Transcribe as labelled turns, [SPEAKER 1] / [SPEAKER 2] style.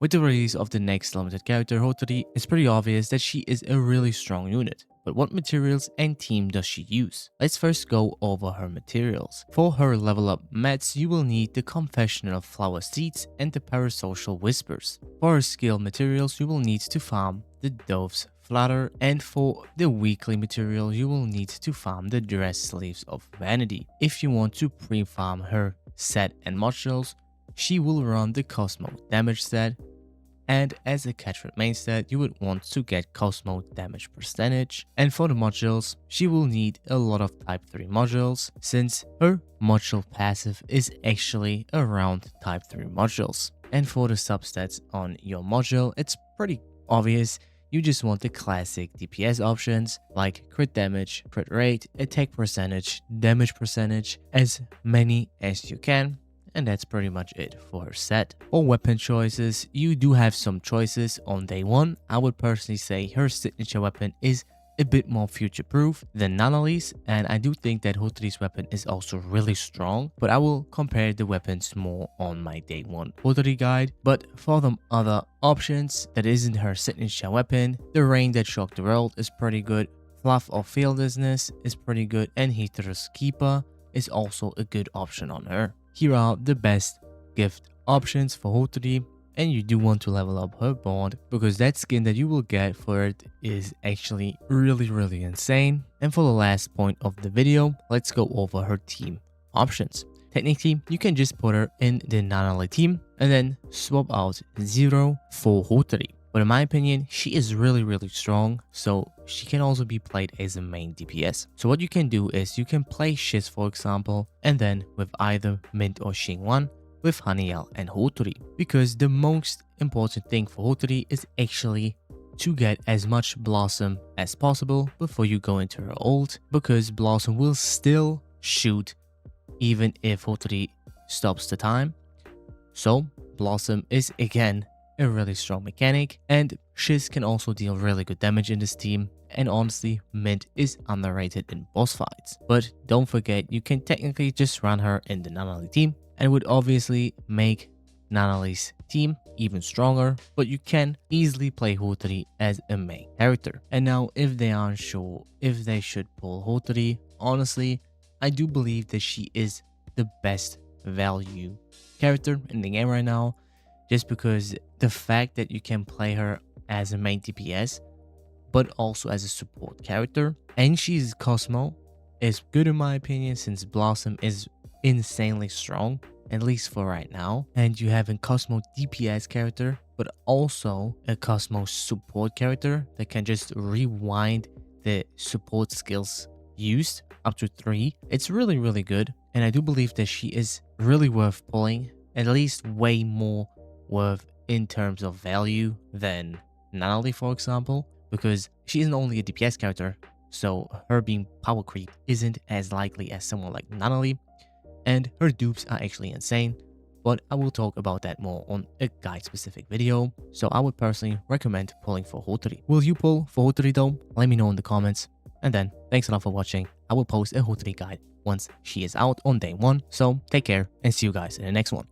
[SPEAKER 1] With the release of the next limited character Hotori, it's pretty obvious that she is a really strong unit. But what materials and team does she use? Let's first go over her materials. For her level up mats, you will need the Confessional Flower Seeds and the Parasocial Whispers. For her skill materials, you will need to farm the Dove's Flutter, and for the weekly material, you will need to farm the Dress Sleeves of Vanity. If you want to pre-farm her set and modules, she will run the Cosmo damage set, and as a catchment main stat, you would want to get Cosmo damage percentage. And for the modules, she will need a lot of type 3 modules, since her module passive is actually around type 3 modules. And for the substats on your module, it's pretty obvious. You just want the classic DPS options like crit damage, crit rate, attack percentage, damage percentage, as many as you can. And that's pretty much it for her set. For weapon choices, you do have some choices on day 1. I would personally say her signature weapon is a bit more future-proof than Nanali's, and I do think that Hotori's weapon is also really strong, but I will compare the weapons more on my day 1 Hotori guide. But for the other options that isn't her signature weapon, the Rain That Shocked the World is pretty good, Fluff of Fearlessness is pretty good, and Heater's Keeper is also a good option on her. Here are the best gift options for Hotori, and you do want to level up her bond because that skin that you will get for it is actually really insane. And for the last point of the video, let's go over her team options. Technically, you can just put her in the Nanali team and then swap out Zero for Hotori. But in my opinion, she is really strong, so she can also be played as a main DPS. So what you can do is you can play Shiz, for example, and then with either Mint or Xingwan with Haniel and Hotori. Because the most important thing for Hotori is actually to get as much Blossom as possible before you go into her ult, because Blossom will still shoot even if Hotori stops the time. So Blossom is again a really strong mechanic, and Shiz can also deal really good damage in this team, and honestly, Mint is underrated in boss fights. But don't forget, you can technically just run her in the Nanali team, and would obviously make Nanali's team even stronger, but you can easily play Hotori as a main character. And now, if they aren't sure if they should pull Hotori, honestly, I do believe that she is the best value character in the game right now, just because the fact that you can play her as a main DPS, but also as a support character, and she's Cosmo, is good in my opinion, since Blossom is insanely strong, at least for right now. And you have a Cosmo DPS character, but also a Cosmo support character that can just rewind the support skills used up to 3. It's really good, and I do believe that she is really worth pulling, at least way more worth in terms of value than Nanali, for example, because she isn't only a DPS character, so her being power creep isn't as likely as someone like Nanali, and her dupes are actually insane, but I will talk about that more on a guide specific video. So I would personally recommend pulling for Hotori. Will you pull for Hotori though? Let me know in the comments. And then thanks a lot for watching. I will post a Hotori guide once she is out on day 1, so take care and see you guys in the next one.